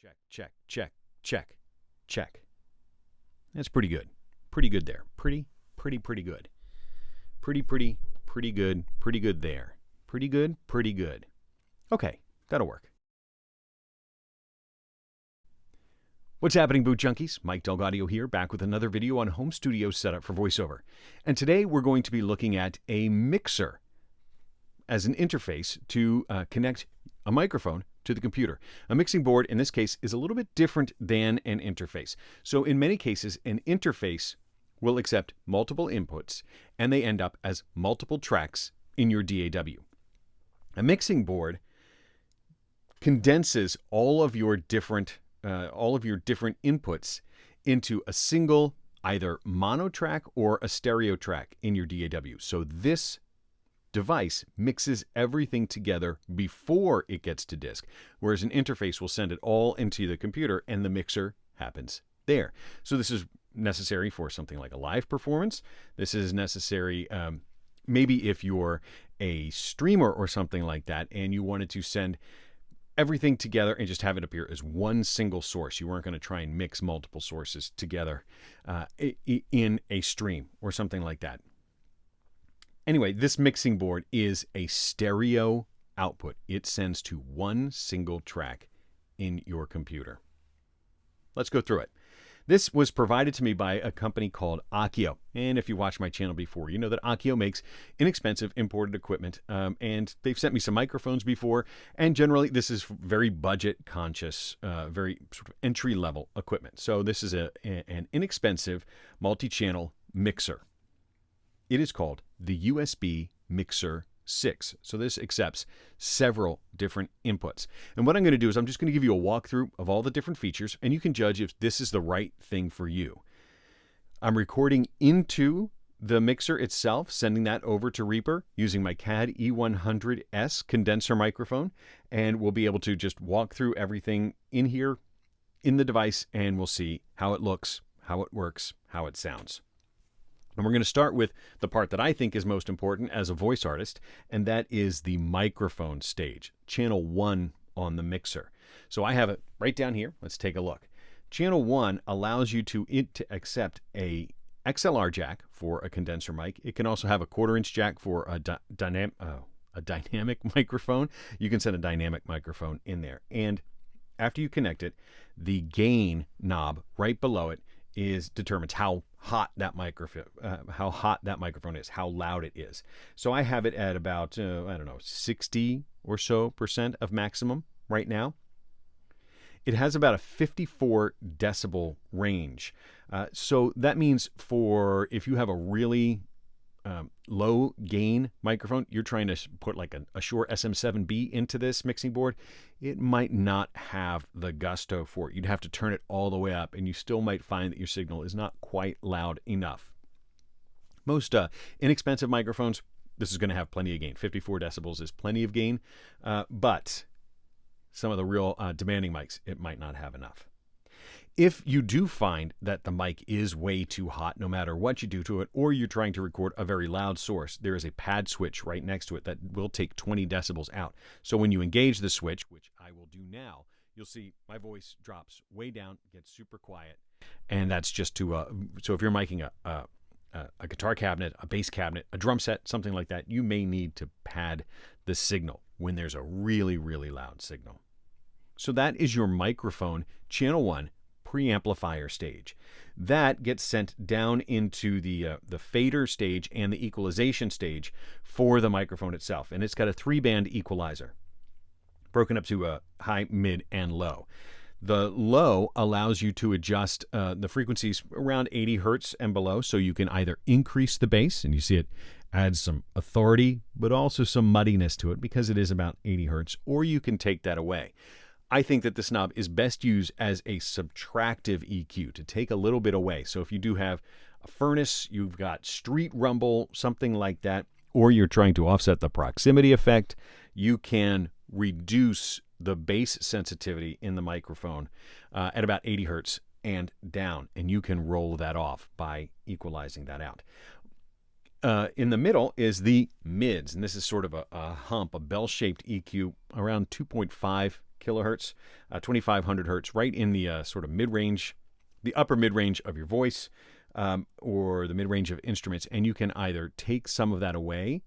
Check, check, check, check, check. That's pretty good. Pretty good there. Pretty good. Pretty good. Pretty good there. Pretty good. Okay, that'll work. What's happening, Boot Junkies? Mike Delgadio here, back with another video on home studio setup for voiceover. And today we're going to be looking at a mixer as an interface to connect a microphone to the computer. A mixing board, in this case, is a little bit different than an interface. So in many cases, an interface will accept multiple inputs, and they end up as multiple tracks in your DAW. A mixing board condenses all of your different inputs into a single either mono track or a stereo track in your DAW. So this device mixes everything together before it gets to disk, whereas an interface will send it all into the computer and the mixer happens there. So this is necessary for something like a live performance. This is necessary maybe if you're a streamer or something like that and you wanted to send everything together and just have it appear as one single source. You weren't going to try and mix multiple sources together in a stream or something like that. Anyway, this mixing board is a stereo output. It sends to one single track in your computer. Let's go through it. This was provided to me by a company called AOKEO. And if you watch my channel before, you know that AOKEO makes inexpensive imported equipment. And they've sent me some microphones before. And generally, this is very budget conscious, very sort of entry-level equipment. So this is an inexpensive multi-channel mixer. It is called the USB Mixer 6. So this accepts several different inputs. And what I'm going to do is I'm just going to give you a walkthrough of all the different features, and you can judge if this is the right thing for you. I'm recording into the mixer itself, sending that over to Reaper using my CAD E100S condenser microphone, and we'll be able to just walk through everything in here in the device, and we'll see how it looks, how it works, how it sounds. And we're going to start with the part that I think is most important as a voice artist, and that is the microphone stage, channel 1 on the mixer. So I have it right down here. Let's take a look. Channel 1 allows you to accept a XLR jack for a condenser mic. It can also have a 1/4-inch jack for a dynamic microphone. You can send a dynamic microphone in there. And after you connect it, the gain knob right below it determines how hot that microphone is, how loud it is. So I have it at about 60 or so % of maximum right now. It has about a 54 decibel range. So that means if you have a really low gain microphone, you're trying to put like a Shure SM7B into this mixing board, it might not have the gusto for it. You'd have to turn it all the way up, and you still might find that your signal is not quite loud enough. Most inexpensive microphones, this is going to have plenty of gain. 54 decibels is plenty of gain, but some of the real demanding mics, it might not have enough. If you do find that the mic is way too hot, no matter what you do to it, or you're trying to record a very loud source, there is a pad switch right next to it that will take 20 decibels out. So when you engage the switch, which I will do now, you'll see my voice drops way down, gets super quiet. And that's just so if you're miking a guitar cabinet, a bass cabinet, a drum set, something like that, you may need to pad the signal when there's a really, really loud signal. So that is your microphone, channel 1, preamplifier stage. That gets sent down into the fader stage and the equalization stage for the microphone itself. And it's got a 3-band equalizer broken up to a high, mid, and low. The low allows you to adjust the frequencies around 80 hertz and below, so you can either increase the bass, and you see it adds some authority, but also some muddiness to it because it is about 80 hertz, or you can take that away. I think that this knob is best used as a subtractive EQ to take a little bit away. So if you do have a furnace, you've got street rumble, something like that, or you're trying to offset the proximity effect, you can reduce the bass sensitivity in the microphone at about 80 hertz and down, and you can roll that off by equalizing that out. In the middle is the mids, and this is sort of a hump, a bell-shaped EQ around 2.5 kilohertz, 2500 hertz, right in the sort of mid-range, the upper mid-range of your voice, or the mid-range of instruments. And you can either take some of that away,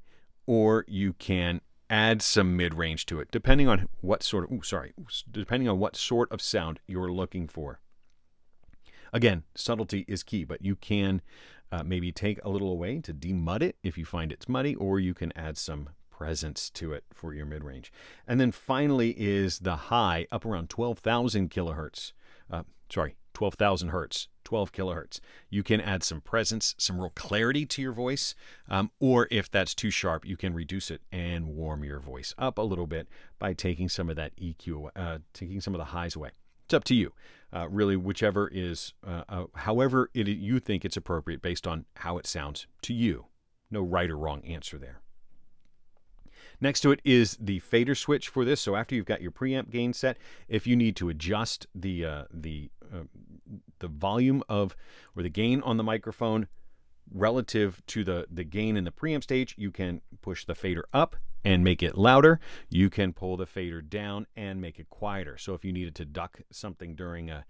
or you can add some mid-range to it, depending on what sort of sound you're looking for. Again, subtlety is key, but you can maybe take a little away to demud it if you find it's muddy, or you can add some presence to it for your mid-range. And then finally is the high, up around 12,000 kilohertz. 12,000 hertz, 12 kilohertz. You can add some presence, some real clarity to your voice, or if that's too sharp, you can reduce it and warm your voice up a little bit by taking some of that EQ, taking some of the highs away. It's up to you. Really, whichever is, however you think it's appropriate based on how it sounds to you. No right or wrong answer there. Next to it is the fader switch for this. So after you've got your preamp gain set, if you need to adjust the volume of, or the gain on the microphone relative to the gain in the preamp stage, you can push the fader up and make it louder. You can pull the fader down and make it quieter. So if you needed to duck something during a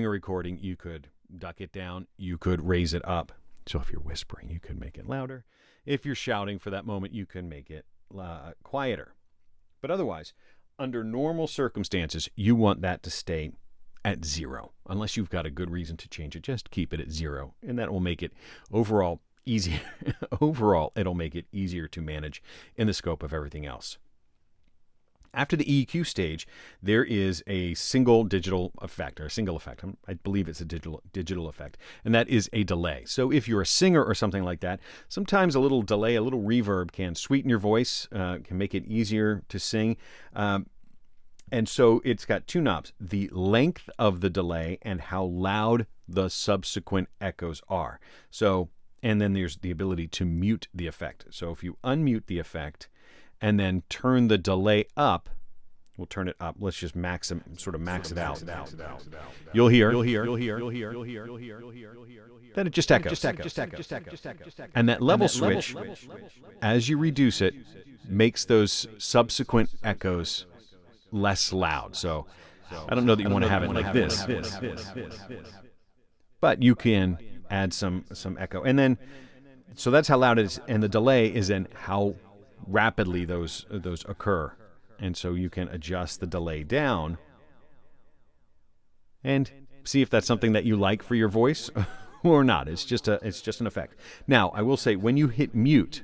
recording, you could duck it down, you could raise it up. So if you're whispering, you could make it louder. If you're shouting for that moment, you can make it quieter. But otherwise, under normal circumstances, you want that to stay at 0. Unless you've got a good reason to change it, just keep it at 0. And that will make it overall easier. Overall, it'll make it easier to manage in the scope of everything else. After the EQ stage, there is a single digital effect, or a single effect. I believe it's a digital effect, and that is a delay. So if you're a singer or something like that, sometimes a little delay, a little reverb can sweeten your voice, can make it easier to sing. And so it's got two knobs, the length of the delay and how loud the subsequent echoes are. So, and then there's the ability to mute the effect. So if you unmute the effect and then turn the delay up, we'll turn it up. Let's just max it out. You'll hear. Then it just echoes. And that level switch, as you reduce it, makes those subsequent echoes less loud. So I don't know that you want to have it like this. But you can add some echo. And then, so that's how loud it is. And the delay is in how rapidly those occur. And so you can adjust the delay down and see if that's something that you like for your voice or not. It's just an effect. Now, I will say, when you hit mute,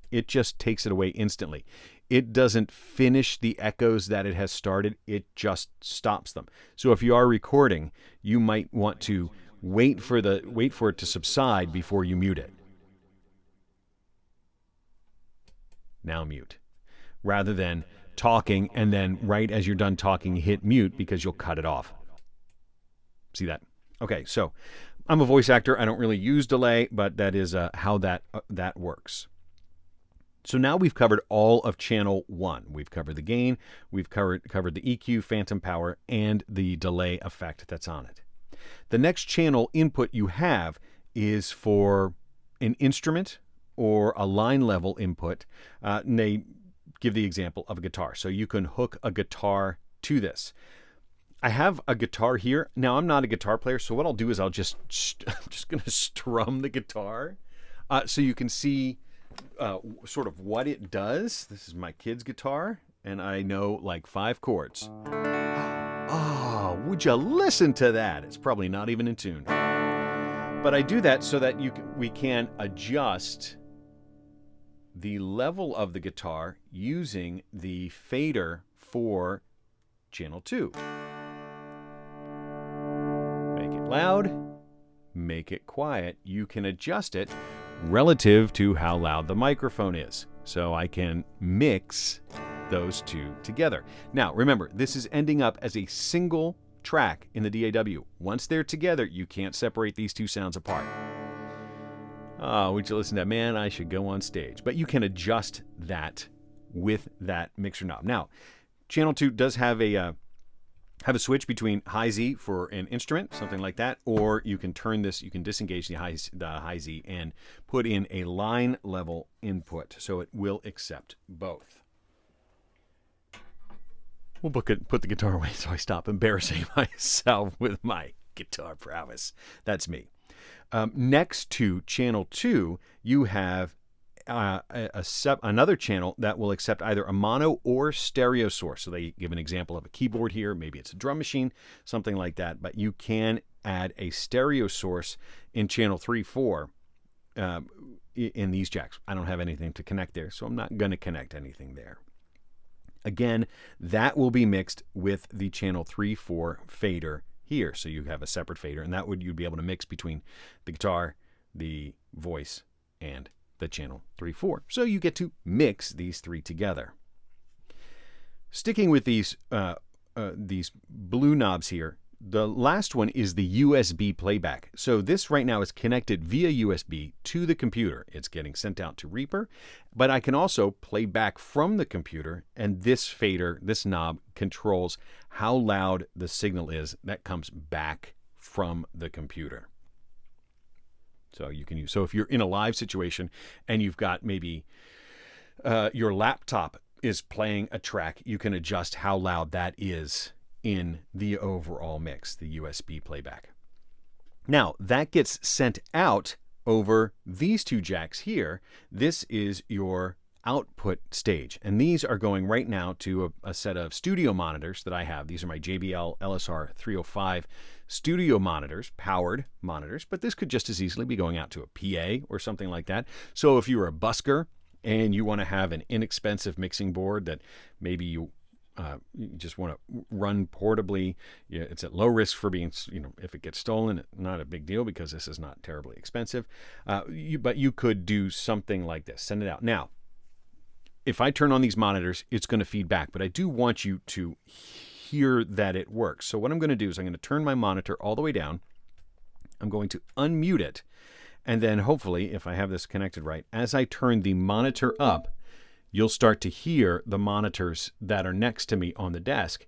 it just takes it away instantly. It doesn't finish the echoes that it has started. It just stops them. So if you are recording, you might want to wait for it to subside before you mute it. Now mute. Rather than talking and then right as you're done talking, hit mute, because you'll cut it off. See that? Okay, so I'm a voice actor. I don't really use delay, but that is how that works. So now we've covered all of channel 1. We've covered the gain, we've covered the EQ, phantom power, and the delay effect that's on it. The next channel input you have is for an instrument or a line level input. And they give the example of a guitar. So you can hook a guitar to this. I have a guitar here. Now, I'm not a guitar player, so what I'll do is I'm just going to strum the guitar so you can see sort of what it does. This is my kid's guitar, and I know like 5 chords. Oh, would you listen to that? It's probably not even in tune. But I do that so that we can adjust the level of the guitar using the fader for channel 2. Make it loud, make it quiet. You can adjust it relative to how loud the microphone is. So I can mix those two together. Now, remember, this is ending up as a single track in the DAW. Once they're together, you can't separate these two sounds apart. Oh, would you listen to that? Man, I should go on stage. But you can adjust that with that mixer knob. Now, channel 2 does have a switch between high Z for an instrument, something like that, or you can turn this, you can disengage the high Z and put in a line level input, so it will accept both. We'll put the guitar away so I stop embarrassing myself with my guitar prowess. That's me. Next to channel 2, you have another channel that will accept either a mono or stereo source. So they give an example of a keyboard here. Maybe it's a drum machine, something like that. But you can add a stereo source in channel 3, 4 in these jacks. I don't have anything to connect there, so I'm not going to connect anything there. Again, that will be mixed with the channel 3, 4 fader here. So you have a separate fader, and you'd be able to mix between the guitar, the voice, and the channel 3, 4. So you get to mix these 3 together. Sticking with these blue knobs here, the last one is the USB playback. So this right now is connected via USB to the computer. It's getting sent out to Reaper, but I can also play back from the computer, and this fader, this knob, controls how loud the signal is that comes back from the computer. So you can use, so if you're in a live situation and you've got maybe your laptop is playing a track, you can adjust how loud that is in the overall mix, the USB playback. Now, that gets sent out over these 2 jacks here. This is your output stage, and these are going right now to a set of studio monitors that I have. These are my JBL LSR 305 studio monitors, powered monitors, but this could just as easily be going out to a PA or something like that. So if you're a busker and you want to have an inexpensive mixing board that maybe you just want to run portably, it's at low risk for being, if it gets stolen, not a big deal because this is not terribly expensive. But you could do something like this, send it out. Now, if I turn on these monitors, it's going to feed back, but I do want you to hear that it works. So what I'm going to do is I'm going to turn my monitor all the way down. I'm going to unmute it. And then hopefully, if I have this connected right, as I turn the monitor up, you'll start to hear the monitors that are next to me on the desk,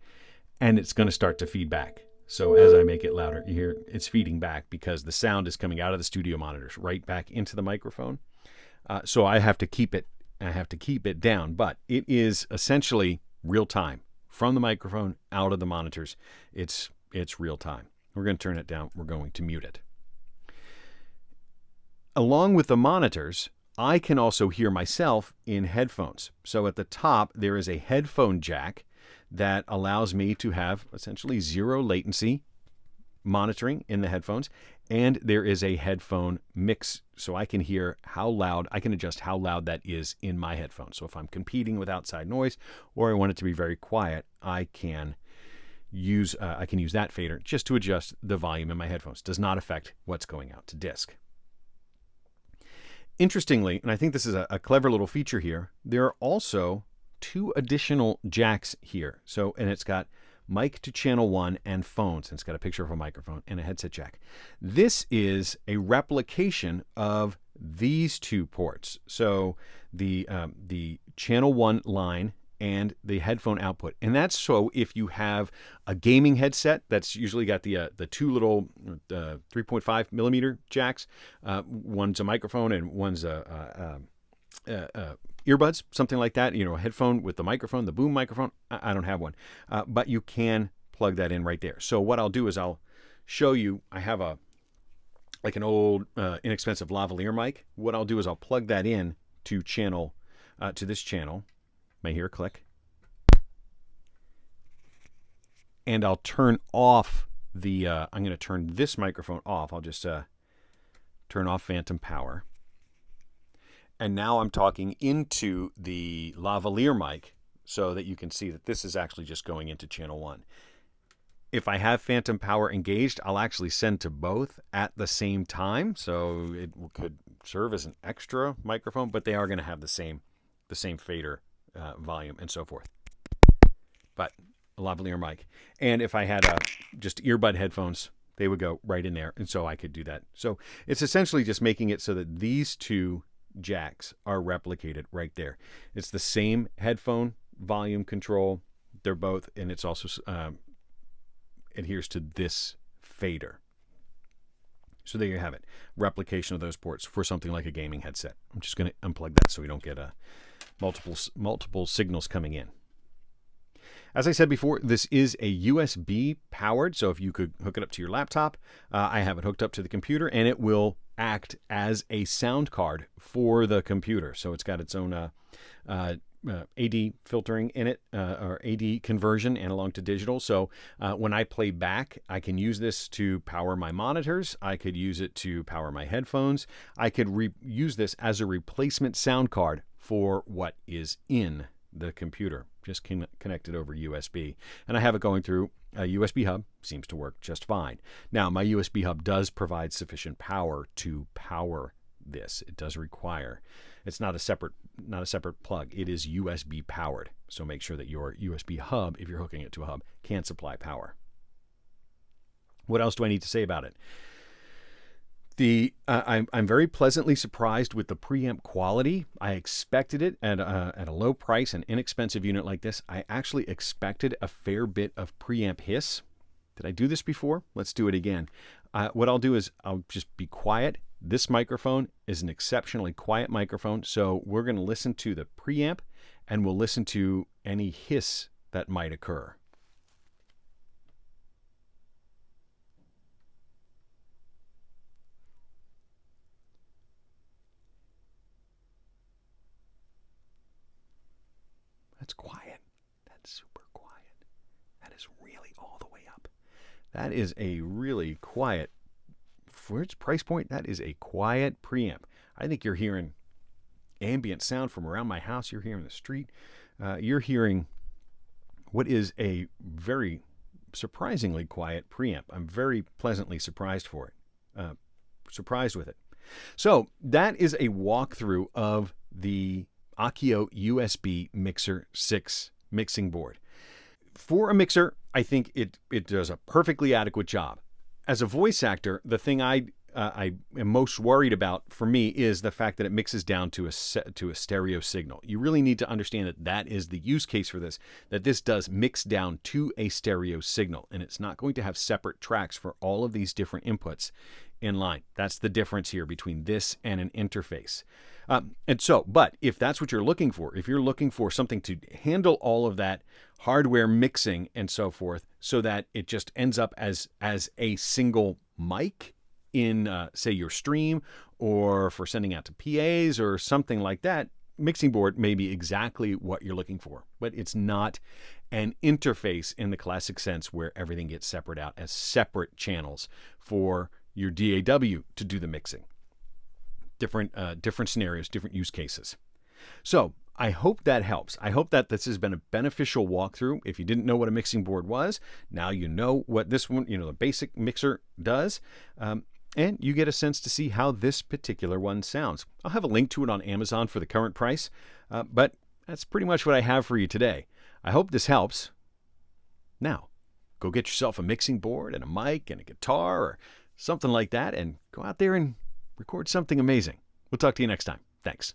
and it's going to start to feed back. So as I make it louder, you hear it's feeding back because the sound is coming out of the studio monitors right back into the microphone. So I have to keep it down, but it is essentially real time from the microphone out of the monitors. It's real time. We're going to turn it down. We're going to mute it. Along with the monitors, I can also hear myself in headphones. So at the top, there is a headphone jack that allows me to have essentially 0 latency monitoring in the headphones. And there is a headphone mix, so I can hear how loud, I can adjust how loud that is in my headphones. So if I'm competing with outside noise or I want it to be very quiet, I can use that fader just to adjust the volume in my headphones. Does not affect what's going out to disk. Interestingly, and I think this is a clever little feature here, there are also 2 additional jacks here. So, and it's got mic to channel 1 and phones, and it's got a picture of a microphone and a headset jack. This is a replication of these 2 ports. So the channel 1 line and the headphone output. And that's so if you have a gaming headset that's usually got the 2 little 3.5 millimeter jacks, one's a microphone and one's earbuds, something like that, a headphone with the microphone, the boom microphone. I don't have one, but you can plug that in right there. So what I'll do is I'll show you, I have like an old inexpensive lavalier mic. What I'll do is I'll plug that in to this channel. May hear a click. And I'll turn off I'm going to turn this microphone off. I'll just turn off phantom power. And now I'm talking into the lavalier mic so that you can see that this is actually just going into channel 1. If I have phantom power engaged, I'll actually send to both at the same time. So it could serve as an extra microphone, but they are going to have the same fader volume and so forth. But a lavalier mic. And if I had just earbud headphones, they would go right in there. And so I could do that. So it's essentially just making it so that these 2 jacks are replicated right there. It's the same headphone volume control. They're both, and it's also adheres to this fader. So there you have it. Replication of those ports for something like a gaming headset. I'm just going to unplug that so we don't get multiple signals coming in. As I said before, this is a USB powered, so if you could hook it up to your laptop, I have it hooked up to the computer, and it will act as a sound card for the computer. So it's got its own AD filtering in it, or AD conversion, analog to digital. So when I play back, I can use this to power my monitors. I could use it to power my headphones. I could use this as a replacement sound card for what is in the computer, just connected over USB. And I have it going through a USB hub. Seems to work just fine. Now, my USB hub does provide sufficient power to power this. It does require, it's not a separate plug. It is USB powered. So make sure that your USB hub, if you're hooking it to a hub, can supply power. What else do I need to say about it? I'm very pleasantly surprised with the preamp quality. I expected it at a low price, an inexpensive unit like this. I actually expected a fair bit of preamp hiss. Did I do this before? Let's do it again. What I'll do is I'll just be quiet. This microphone is an exceptionally quiet microphone, so we're going to listen to the preamp and we'll listen to any hiss that might occur. That's quiet. That's super quiet. That is really all the way up. That is a really quiet, for its price point, that is a quiet preamp. I think you're hearing ambient sound from around my house. You're hearing the street. You're hearing what is a very surprisingly quiet preamp. I'm very pleasantly surprised for it. Surprised with it. So that is a walkthrough of the AOKEO USB Mixer 6 mixing board. For a mixer, I think it does a perfectly adequate job. As a voice actor, the thing I am most worried about for me is the fact that it mixes down to a stereo signal. You really need to understand that that is the use case for this, that this does mix down to a stereo signal, and it's not going to have separate tracks for all of these different inputs in line. That's the difference here between this and an interface. But if that's what you're looking for, if you're looking for something to handle all of that hardware mixing and so forth, so that it just ends up as a single mic in, say, your stream, or for sending out to PAs or something like that, mixing board may be exactly what you're looking for. But it's not an interface in the classic sense where everything gets separate out as separate channels for your DAW to do the mixing. Different scenarios, different use cases. So I hope that helps. I hope that this has been a beneficial walkthrough. If you didn't know what a mixing board was, now you know what this one, the basic mixer does. And you get a sense to see how this particular one sounds. I'll have a link to it on Amazon for the current price, but that's pretty much what I have for you today. I hope this helps. Now, go get yourself a mixing board and a mic and a guitar or something like that, and go out there and record something amazing. We'll talk to you next time. Thanks.